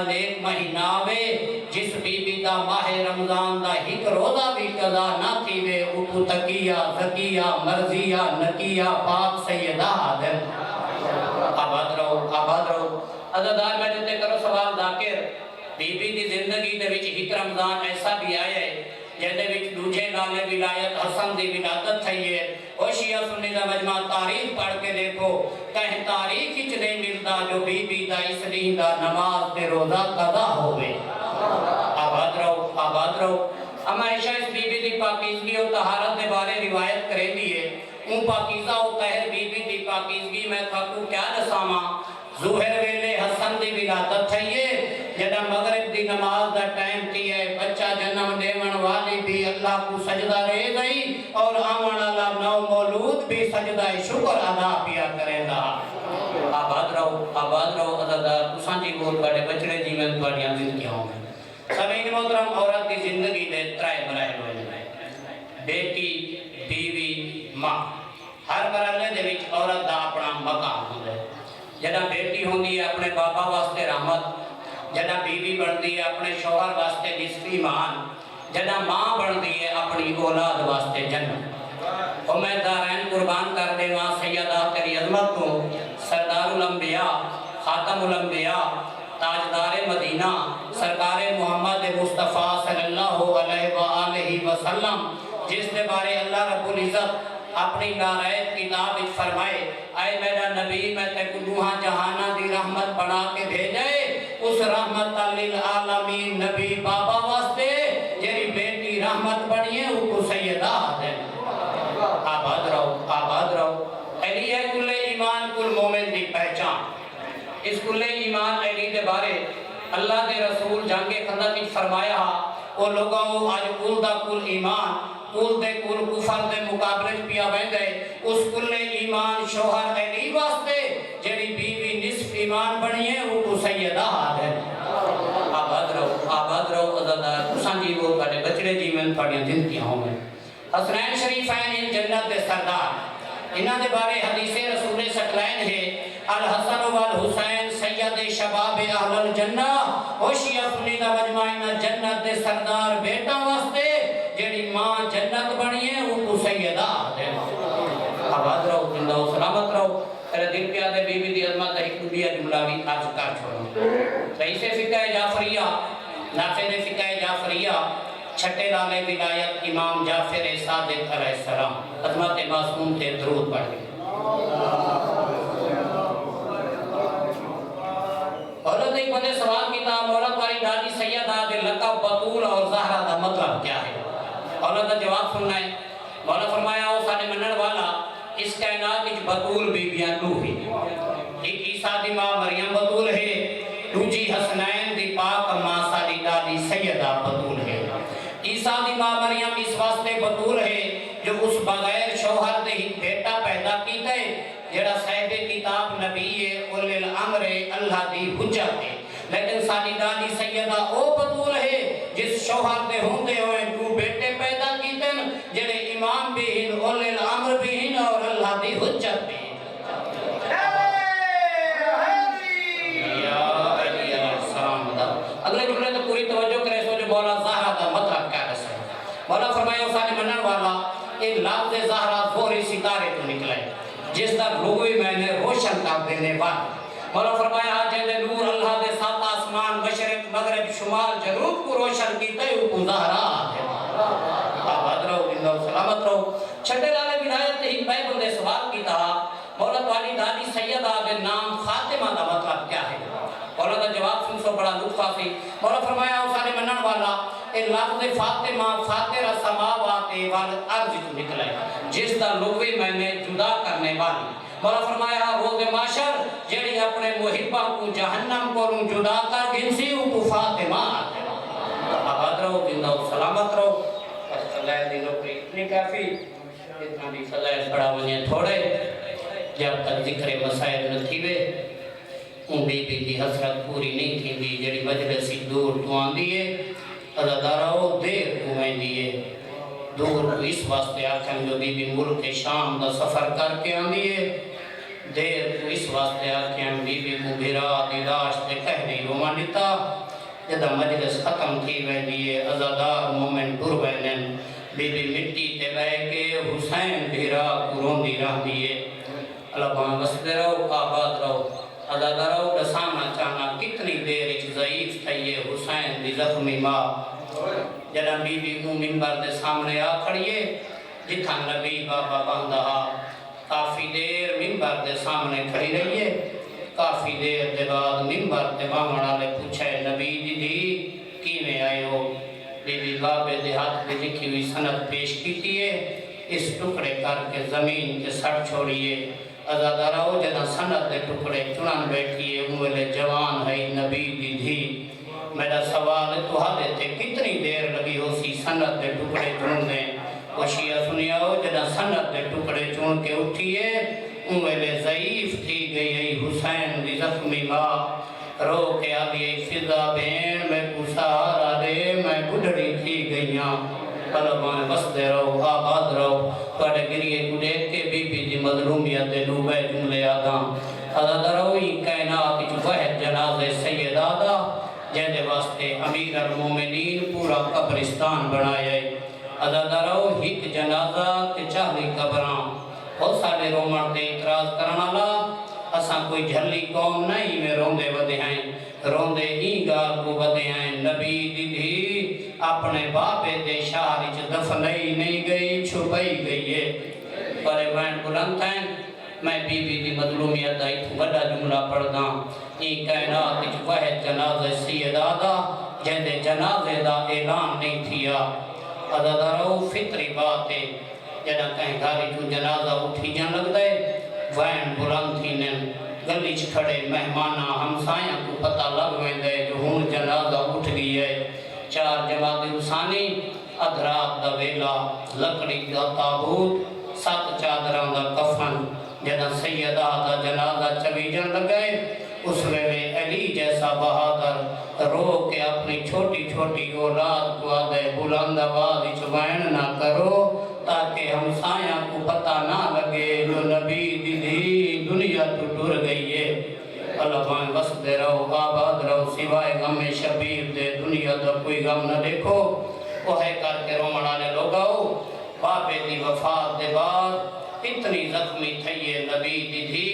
مند ایک مہینہ وے جس بی بی دا ماہ رمضان دا ہک روزہ بھی قضا نہ تھی وے اتو تقیہ زکیہ مرضیہ نقیہ پاک سیدہ آدم آباد رہو عزیزان میں جتے کرو سوال ذاکر بی بی دی زندگی دے وچ ہک رمضان ایسا بھی آیا ہے جہدے وچ دوجے نالے ولایت حسن دی ولادت تھی ہے او شیعہ سنی دا مجمع تاریخ پڑھ کے دیکھو کہیں تاریخ ہچ نہیں ملتا جو بی بی دا اس دن دا نماز تے روزہ قضا ہوئے آباد رہو اما عائشہ اس بی بی دی پاکیزگی و طہارت دے بارے روایت کرے دیئے اون پاکیزہ و طاہر بی بی دی پاکیزگی میں تھاکو کیا دساما ظہر ویلے حسن دی ولادت تھئیے جدہ مغرب دی نماز دا ٹائم تھی ہے بچہ جنم دیون والی بھی اللہ کو سجدہ رہ گئی اور آمن اللہ نو مولود بھی سجدہ شکر ادا پیا کرے دا آباد رہو عزیزدار تساں جی بہت بڑے بچڑے جیون تواڈیاں زندگیاں ہوں سمین محترم عورت کی زندگی دے ترائے مراحل ہوئے بیٹی بیوی ماں ہر مرحلے دے وچ عورت دا اپنا مقام ہوندا ہے جدہ بیٹی ہوندی ہے اپنے بابا واسطے رحمت جدہ بیوی بندی ہے اپنے شوہر واسطے نصف ایمان جدہ ماں بندی ہے اپنی اولاد واسطے جنت امیدارین قربان کر دے ماں سیدہ تیری عظمت کو سردار الانبیاء خاتم الانبیاء تاجدار مدینہ سرکار محمد مصطفیٰ صلی اللہ علیہ وآلہ وسلم جس نے بارے اللہ رب العزت اپنی نارائت کتاب اچھ فرمائے اے میرا نبی میں تے کلوہاں جہانہ دی رحمت بنا کے بھیجے اس رحمت للعالمین نبی بابا واسطے جیری بیٹی رحمت بنیے وہ کو سیدہ ہے آباد رہو علی ہے کل ایمان کل مومن دی پہچان اس کل ایمان علی دے بارے اللہ دے رسول جنگ خندق کی فرمایا وہ لوگوں آج کل دا کل ایمان کل دے کل کفر دے مقابلے پیا بین گئے اس کل ایمان شوہر علی واسطے جڑی بیوی نصف ایمان بنی ہے وہ کو سیدہ ہے آباد رہو عزیزدار تساں جی وہ بڑے بچڑے جیون تھوڑیاں زندگیاں ہوں گے حسنین شریفین ان جنت دے سردار انہاں دے بارے حدیث رسول سکلین ہے الحسن والحسین سید شباب اہل الجنہ ہوشیہ سنیدہ مجمعین جنت دے سردار بیٹا واسطے جیڑی ماں جنت بنی ہے وہ کو سیدہ ہے آباد رہو زندہ و سلامت رہو تیرے دل پہ آدھے بی بی دی عظمت ایک دنیا جملاوی آج کار چھوڑا رئیس فقہ جعفریہ نافذ فقہ جعفریہ چھٹے لالے ولایت امام جعفر صادق علیہ السلام عظمت معصوم تے درود پڑھ گئے عورت ایک بندے سوال کیتا عورت والی دادی سیدہ دے لقب بطول اور زہرہ دا مطلب کیا ہے عورت دا جواب سننا ہے مولا فرمایا وہ سانے منن والا اس کائنات وچ بطول بیویاں دو ہی ایک عیسیٰ دی ماں مریم بطول ہے دوجی حسنین دی پاک ماں سالی دادی سیدہ بطول ہے عیسیٰ دی ماں مریم اس واسطے بطول ہے جو اس بغیر شوہر دے ہی بیٹا پیدا کیتا ہے جڑا صاحب کتاب نبی اولی الامر اللہ دی حجت ہے لیکن سالی دادی سیدہ او بطول ہے جس شوہر دے ہوندے ہوئے دو بیٹے پیدا کیتے ہیں جڑے امام بھی ہیں اولی الامر بھی ہیں اور اللہ دی حجت بھی ہیں اگلے جملے تو پوری توجہ کرے سو جو مولا زہرہ دا مطلب کیا ہے مولا فرمایا اسانے منن والا ایک لفظ زہرہ زہری ستارے تو نکلا ہے جس دا لغوی معنی روشن کر دینے والا مولا فرمایا جیسے نور اللہ دے سات آسمان مشرق مغرب شمال جنوب کو روشن کیتا ہے وہ زہرہ ہے آباد رہو زندہ و سلامت رہو چھٹے لالے ولایت ہی پہ بندے سوال کیتا مولا والی دادی سیدہ دے نام فاطمہ دا مطلب کیا ہے مولا دا جواب سن سو بڑا لطفہ سی مولا فرمایا اسانے منن والا اے لفظ فاطمہ فاطر السماوات والارض تو نکلا ہے جس دا لغوی معنی جدا کرنے والی مولا فرمایا روز معاشر جڑی اپنے محبہ کو جہنم کو جدا کر گنسی کو فاطمہ آباد رہو زندہ و سلامت رہو بس فضائل دنوں پر اتنی کافی اتنا بھی فضائل بڑا بنیا تھوڑے جب تک ذکر مسائل نہ تھیوے ان بی بی دی حسرت پوری نہیں تھی دی جڑی مجلسی دور تو آن دیئے عزدارہو دیر کو میں دیئے دور کو اس واسطے آکھن جو بی بی ملک شام دا سفر کر کے آن دیئے دیر تو اس واسطے آکھیں بی بی کو بھیرا دیداش تے کہہ دی روما دیتا جدہ مجلس ختم تھی وے دیئے ازادار مومن ٹور وینن بی بی مٹی تے بے کے حسین بھیرا کو روندی رہ دیئے اللہ باں بستے رہو آباد رہو ازادہ رہو دسانا چاہنا کتنی دیر اچھ ضعیف تھئیے حسین دی زخمی ماں جدہ بی بی کو منبر دے سامنے آ کھڑیے جتھا نبی بابا باندہا کافی دیر منبر دے سامنے کھڑی رہیے کافی دیر دے بعد منبر دے باہمڑا لے پوچھے نبی دیدی کی میں آئے ہو بی بی بابے دے ہاتھ دے لکھی ہوئی سند پیش کیتیے اس ٹکڑے کر کے زمین کے سڑ چھوڑیے ازادہ رہو جدہ سند دے ٹکڑے چنن بیٹھیے انویلے جوان ہے نبی دیدی میرا سوال تو ہاں دیتے کتنی دیر لگی ہو سی سند دے ٹکڑے چن دیں وشیہ سنیا ہو جدہ سند دے ٹکڑے چون کے اٹھیے انویلے ضعیف تھی گئی حسین دی زخمی ماں رو کے آگئے فضا بین میں کو سہارا دے میں بڑھڑی تھی گئیاں طلبان بس دے رہو آباد رہو توڑے گریے کو دیکھ کے بی بی دی مظلومیت دے لوبے جملے آدھاں ازادہ رہو ہی کائنات جو وحد جنازے سید آدھا جہدے واسطے امیر المومنین پورا قبرستان بنائے ازادہ رہو ہک جنازہ تے چاہلی قبران بہت سارے رومن دے اعتراض کرنا لا اساں کوئی جھلی قوم نہیں میں روندے ودے ہیں روندے ہی گال کو ودے ہیں نبی دیدھی اپنے باپے دے شہر چ دفنائی نہیں گئی چھپائی گئی ہے پر بین بلند ہیں میں بی بی دی مظلومیت آئی تو بڑا جملہ پڑھ دا یہ کائنات چ وحد جنازہ سید آدھا جہدے جنازے دا اعلان نہیں تھیا ازادہ رہو فطری بات ہے جدہ کہیں گھاری جو جنازہ اٹھی جان لگ دے وین بلند تھی نن گلیچ کھڑے مہمانہ ہمسائیاں کو پتہ لگ میں دے جو ہون جنازہ اٹھ گئی ہے چار جماعت حسانی ادھرات دا ویلا لکڑی دا تابوت سات چادران دا کفن جدہ سیدہ دا جنازہ چوی جان لگے اس ویلے علی جیسا بہادر رو کے اپنی چھوٹی چھوٹی اولاد کو آدھے بلند آواز چوین نہ کرو تاکہ ہمسایاں کو پتہ نہ لگے جو نبی دیدھی دنیا تو ٹر گئی ہے اللہ بائیں بس دے رہو آباد رہو سوائے غم شبیر دے دنیا دا کوئی غم نہ دیکھو وہ ہے کر کے رومڑانے لوگاؤ باپے دی وفات دے بعد اتنی زخمی تھئیے نبی دیدھی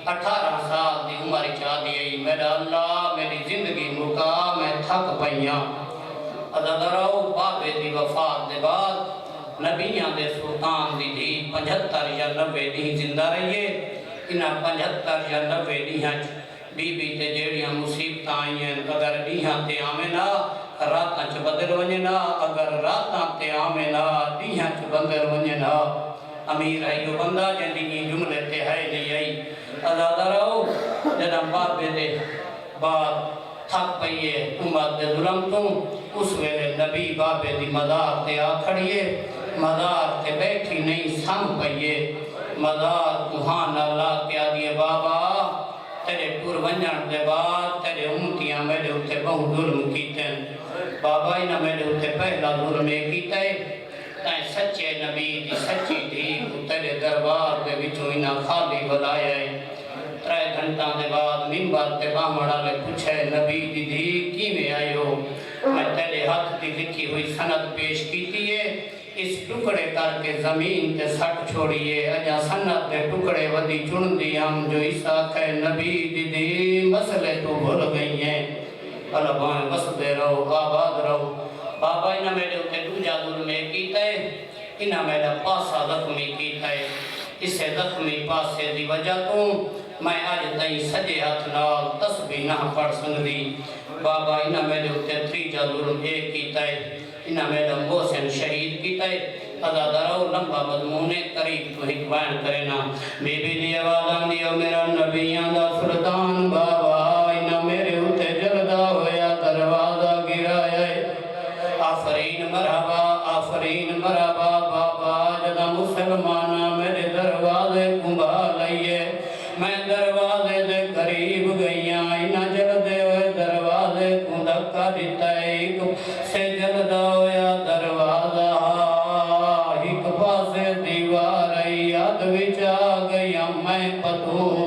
18 سال دی عمر چاہ دیئی میرا اللہ میری زندگی مکا میں تھک پئیاں ازادہ رہو باپے دی وفات دے بعد نبیاں دے سلطان دی دھی 75 یا 90 دی زندہ رہیے انہاں 75 یا 90 دیہاں بی بی تے جیڑیاں مصیبت آئی ہیں اگر دیہاں تے آمنا راتاں چ بدل ونجنا اگر راتاں تے آمنا دیہاں چ بدل ونجنا امیر ایو بندہ جنگی جملے تے ہے نہیں آئی ازادہ رہو جنم بابے دے بعد تھک پئیے امت دے ظلم تو اس ویلے نبی بابے دی مزار تے آ کھڑیے مزار تے بیٹھی نہیں سن پئیے مزار کوہان اللہ کیا دیے بابا تیرے پور ونجن دے بعد تیرے امتیاں میرے اتے بہت ظلم کیتے ہیں بابا انہاں میرے اتے پہلا ظلم کیتے تائیں سچے نبی دی سچی تھی تیرے دربار دے وچوں انہاں خالی بلائے 3 گھنٹاں دے بعد منبر تے باہمڑا لے پوچھے نبی دی دھی کی میں آئے ہو میں تیرے ہاتھ دی لکھی ہوئی سند پیش کیتی ہے اس ٹکڑے کر کے زمین تے سٹ چھوڑیے اجا سند دے ٹکڑے ودی چن دی ہم جو عیسیٰ کہ نبی دی دھی مسئلے تو بھول گئی ہیں اللہ بائیں بس دے رہو آباد رہو بابا انہاں میرے اتے دوجا ظلم کیتا ہے انہاں میرا پاسا زخمی کیتا ہے اسے زخمی پاسے دی وجہ تو میں آج تائیں سجے ہاتھ نال تسبیح نہ پڑھ سکدی بابا انہاں میرے اتے تیجا ظلم کیتا ہے انہاں میرا محسن شہید کیتا ہے ازادہ رہو لمبا مضمون قریب تو ہی بیان کرنا بی بی دی آواز آندی او میرا نبیاں دا سلطان بابا انہاں میرے اتے جلدا ہویا دروازہ گرایا آفرین مرحبا بابا جدا مسلمانہ میرے دروازے کمبا لئیے میں دروازے دے قریب گئیاں انہاں جلدے ہوئے دروازے کو دھکا دیتا ایک سے جلدا ہویا دروازہ ایک پاسے دیوار یاد وچ آ گیا میں پتوں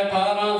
18